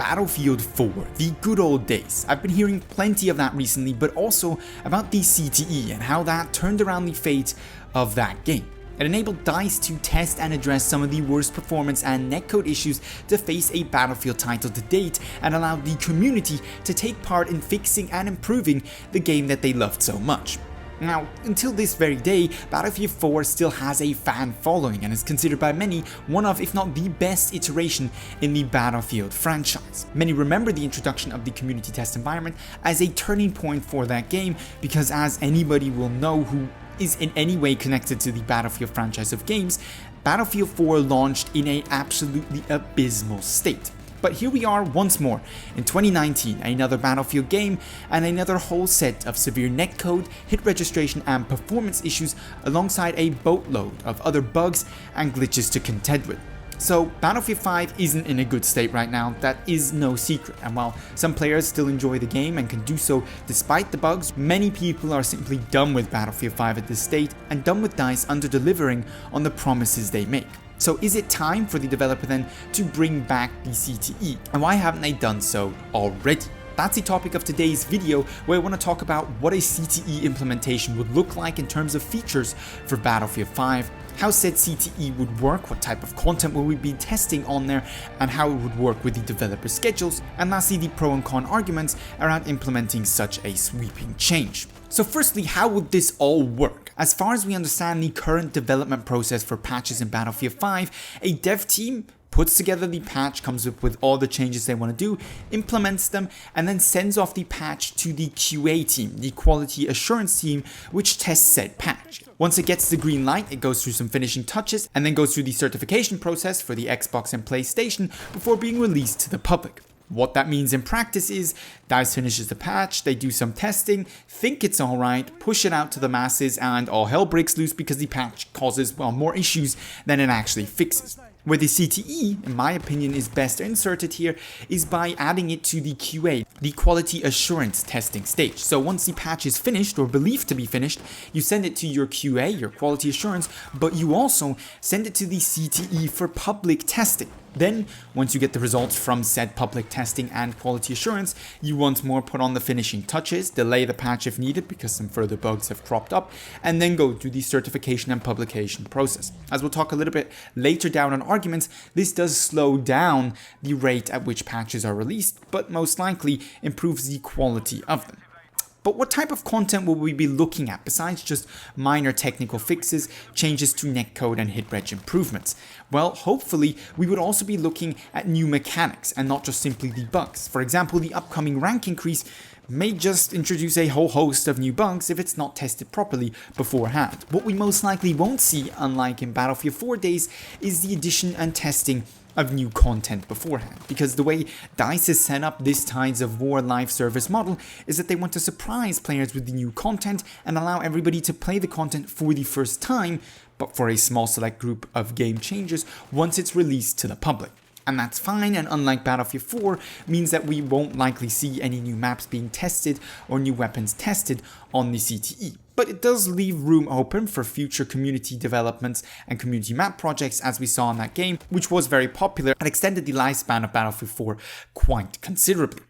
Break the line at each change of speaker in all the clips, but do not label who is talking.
Battlefield 4, the good old days. I've been hearing plenty of that recently, but also about the CTE and how that turned around the fate of that game. It enabled DICE to test and address some of the worst performance and netcode issues to face a Battlefield title to date, and allowed the community to take part in fixing and improving the game that they loved so much. Now, until this very day, Battlefield 4 still has a fan following and is considered by many one of, if not the best iteration in the Battlefield franchise. Many remember the introduction of the community test environment as a turning point for that game, because as anybody will know who is in any way connected to the Battlefield franchise of games, Battlefield 4 launched in an absolutely abysmal state. But here we are once more in 2019, another Battlefield game and another whole set of severe netcode, hit registration and performance issues, alongside a boatload of other bugs and glitches to contend with. So Battlefield 5 isn't in a good state right now, that is no secret, and while some players still enjoy the game and can do so despite the bugs, many people are simply done with Battlefield 5 at this state and done with DICE under-delivering on the promises they make. So is it time for the developer then to bring back the CTE, and why haven't they done so already? That's the topic of today's video, where I want to talk about what a CTE implementation would look like in terms of features for Battlefield 5, how said CTE would work, what type of content will we be testing on there, and how it would work with the developer schedules, and lastly the pro and con arguments around implementing such a sweeping change. So firstly, how would this all work? As far as we understand the current development process for patches in Battlefield 5, a dev team puts together the patch, comes up with all the changes they want to do, implements them, and then sends off the patch to the QA team, the quality assurance team, which tests said patch. Once it gets the green light, it goes through some finishing touches and then goes through the certification process for the Xbox and PlayStation before being released to the public. What that means in practice is DICE finishes the patch, they do some testing, think it's alright, push it out to the masses, and all hell breaks loose because the patch causes, well, more issues than it actually fixes. Where the CTE, in my opinion, is best inserted here is by adding it to the QA, the quality assurance testing stage. So once the patch is finished or believed to be finished, you send it to your QA, your quality assurance, but you also send it to the CTE for public testing. Then, once you get the results from said public testing and quality assurance, you once more put on the finishing touches, delay the patch if needed because some further bugs have cropped up, and then go through the certification and publication process. As we'll talk a little bit later down on arguments, this does slow down the rate at which patches are released, but most likely improves the quality of them. But what type of content will we be looking at besides just minor technical fixes, changes to netcode and hit reg improvements? Well, hopefully we would also be looking at new mechanics and not just simply the bugs. For example, the upcoming rank increase may just introduce a whole host of new bugs if it's not tested properly beforehand. What we most likely won't see, unlike in Battlefield 4 days, is the addition and testing of new content beforehand, because the way DICE has set up this Tides of War live service model is that they want to surprise players with the new content and allow everybody to play the content for the first time, but for a small select group of game changers once it's released to the public. And that's fine, and unlike Battlefield 4, means that we won't likely see any new maps being tested or new weapons tested on the CTE. But it does leave room open for future community developments and community map projects, as we saw in that game, which was very popular and extended the lifespan of Battlefield 4 quite considerably.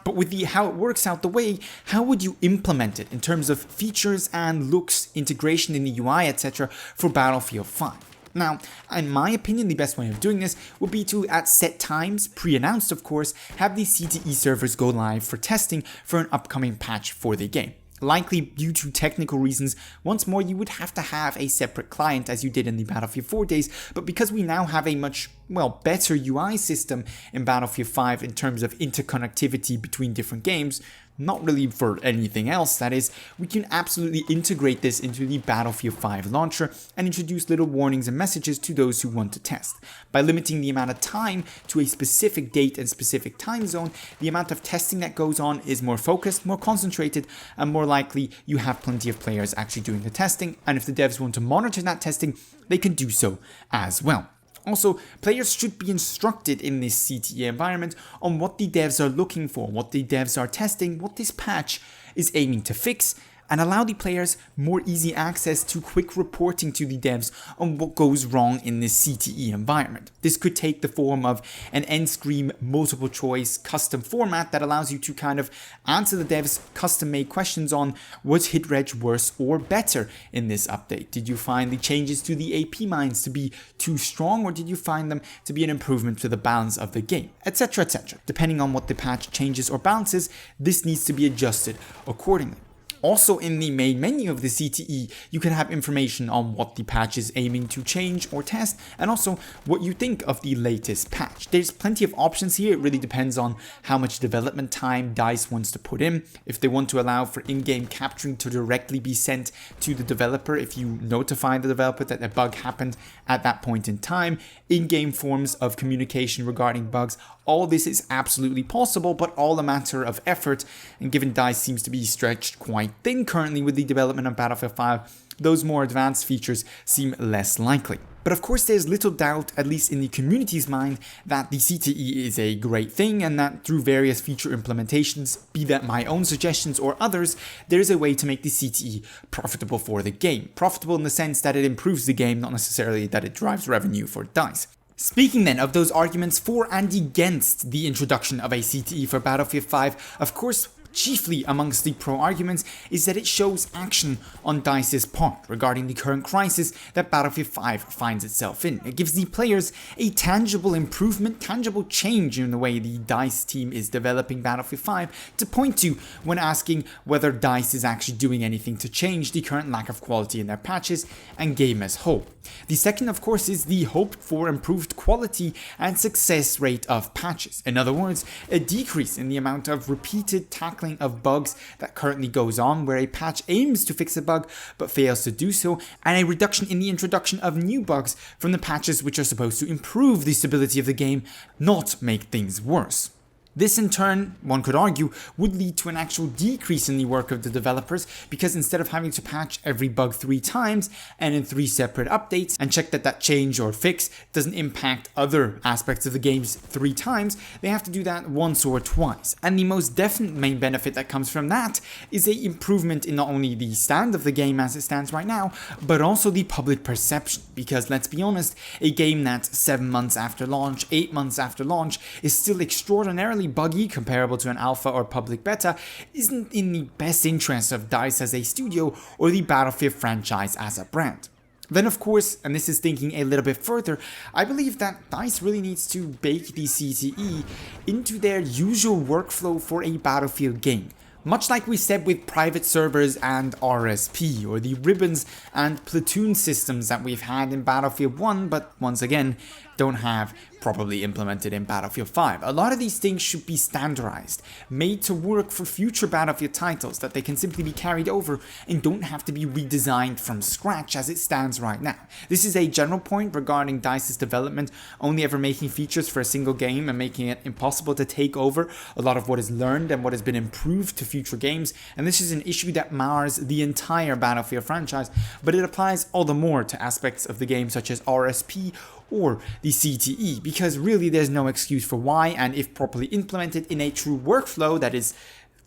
But with how it works out the way, how would you implement it in terms of features and looks, integration in the UI, etc. for Battlefield 5? Now, in my opinion, the best way of doing this would be to, at set times, pre-announced of course, have the CTE servers go live for testing for an upcoming patch for the game. Likely due to technical reasons, once more you would have to have a separate client as you did in the Battlefield 4 days, but because we now have a much, well, better UI system in Battlefield 5 in terms of interconnectivity between different games, not really for anything else that is, we can absolutely integrate this into the Battlefield 5 launcher and introduce little warnings and messages to those who want to test. By limiting the amount of time to a specific date and specific time zone, the amount of testing that goes on is more focused, more concentrated, and more likely you have plenty of players actually doing the testing, and if the devs want to monitor that testing, they can do so as well. Also, players should be instructed in this CTE environment on what the devs are looking for, what the devs are testing, what this patch is aiming to fix, and allow the players more easy access to quick reporting to the devs on what goes wrong in this CTE environment. This could take the form of an end screen multiple choice custom format that allows you to kind of answer the devs' custom made questions on was hit reg worse or better in this update? Did you find the changes to the AP mines to be too strong, or did you find them to be an improvement to the balance of the game, etc, etc. Depending on what the patch changes or balances, this needs to be adjusted accordingly. Also, in the main menu of the CTE, you can have information on what the patch is aiming to change or test, and also what you think of the latest patch. There's plenty of options here. It really depends on how much development time DICE wants to put in. If they want to allow for in-game capturing to directly be sent to the developer if you notify the developer that a bug happened at that point in time, in-game forms of communication regarding bugs, all this is absolutely possible, but all a matter of effort, and given DICE seems to be stretched quite thin currently with the development of Battlefield 5, those more advanced features seem less likely. But of course, there's little doubt, at least in the community's mind, that the CTE is a great thing, and that through various feature implementations, be that my own suggestions or others, there's a way to make the CTE profitable for the game. Profitable in the sense that it improves the game, not necessarily that it drives revenue for DICE. Speaking then of those arguments for and against the introduction of a CTE for Battlefield 5, of course, chiefly amongst the pro arguments is that it shows action on DICE's part regarding the current crisis that Battlefield 5 finds itself in. It gives the players a tangible improvement, tangible change in the way the DICE team is developing Battlefield 5 to point to when asking whether DICE is actually doing anything to change the current lack of quality in their patches and game as whole. The second, of course, is the hoped for improved quality and success rate of patches. In other words, a decrease in the amount of repeated tackling of bugs that currently goes on, where a patch aims to fix a bug but fails to do so, and a reduction in the introduction of new bugs from the patches which are supposed to improve the stability of the game, not make things worse. This in turn, one could argue, would lead to an actual decrease in the work of the developers, because instead of having to patch every bug 3 times and in 3 separate updates and check that that change or fix doesn't impact other aspects of the games 3 times, they have to do that once or twice. And the most definite main benefit that comes from that is an improvement in not only the stand of the game as it stands right now, but also the public perception, because let's be honest, a game that's 7 months after launch, 8 months after launch is still extraordinarily buggy comparable to an alpha or public beta isn't in the best interest of DICE as a studio or the Battlefield franchise as a brand. Then of course, and this is thinking a little bit further, I believe that DICE really needs to bake the CTE into their usual workflow for a Battlefield game. Much like we said with private servers and RSP, or the ribbons and platoon systems that we've had in Battlefield 1, but once again, don't have properly implemented in Battlefield 5. A lot of these things should be standardized, made to work for future Battlefield titles, that they can simply be carried over and don't have to be redesigned from scratch as it stands right now. This is a general point regarding DICE's development only ever making features for a single game and making it impossible to take over a lot of what is learned and what has been improved to future games, and this is an issue that mars the entire Battlefield franchise, but it applies all the more to aspects of the game such as RSP or the CTE, because really there's no excuse for why, and if properly implemented in a true workflow that is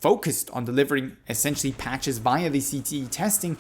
focused on delivering essentially patches via the CTE testing,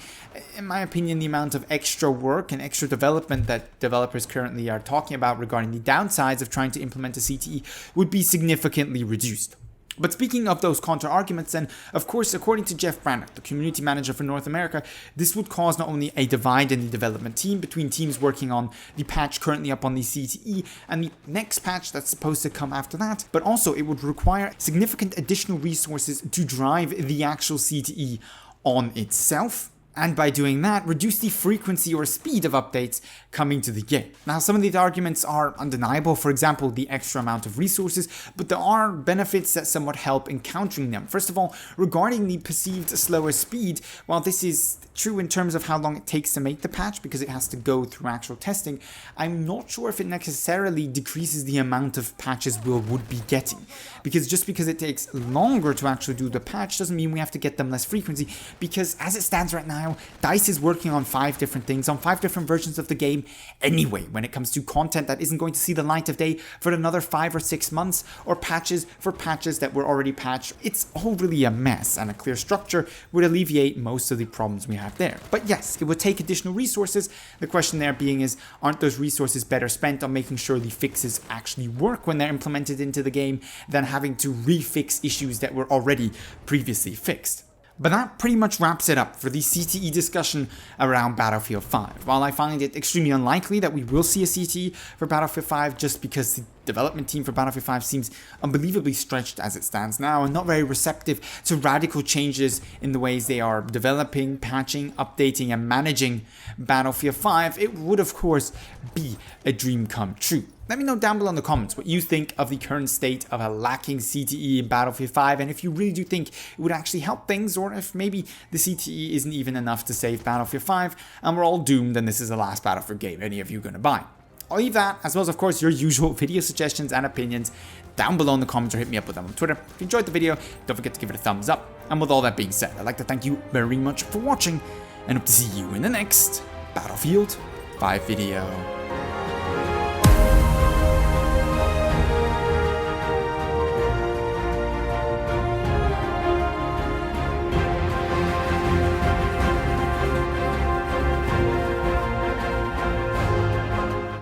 in my opinion, the amount of extra work and extra development that developers currently are talking about regarding the downsides of trying to implement a CTE would be significantly reduced. But speaking of those counter-arguments, then, of course, according to Jeff Brannock, the community manager for North America, this would cause not only a divide in the development team between teams working on the patch currently up on the CTE and the next patch that's supposed to come after that, but also it would require significant additional resources to drive the actual CTE on itself, and by doing that, reduce the frequency or speed of updates coming to the game. Now, some of these arguments are undeniable, for example, the extra amount of resources, but there are benefits that somewhat help in countering them. First of all, regarding the perceived slower speed, while this is true in terms of how long it takes to make the patch because it has to go through actual testing, I'm not sure if it necessarily decreases the amount of patches we would be getting. Because just because it takes longer to actually do the patch doesn't mean we have to get them less frequency, because as it stands right now, now, DICE is working on 5 different things, on 5 different versions of the game anyway, when it comes to content that isn't going to see the light of day for another 5 or 6 months, or patches for patches that were already patched. It's all really a mess, and a clear structure would alleviate most of the problems we have there. But yes, it would take additional resources. The question there being is, aren't those resources better spent on making sure the fixes actually work when they're implemented into the game than having to refix issues that were already previously fixed? But that pretty much wraps it up for the CTE discussion around Battlefield 5. While I find it extremely unlikely that we will see a CTE for Battlefield 5 just because the development team for Battlefield 5 seems unbelievably stretched as it stands now and not very receptive to radical changes in the ways they are developing, patching, updating and managing Battlefield 5, it would of course be a dream come true. Let me know down below in the comments what you think of the current state of a lacking CTE in Battlefield 5, and if you really do think it would actually help things, or if maybe the CTE isn't even enough to save Battlefield 5 and we're all doomed and this is the last Battlefield game any of you are going to buy. I'll leave that, as well as of course your usual video suggestions and opinions, down below in the comments, or hit me up with them on Twitter. If you enjoyed the video, don't forget to give it a thumbs up, and with all that being said, I'd like to thank you very much for watching, and hope to see you in the next Battlefield 5 video.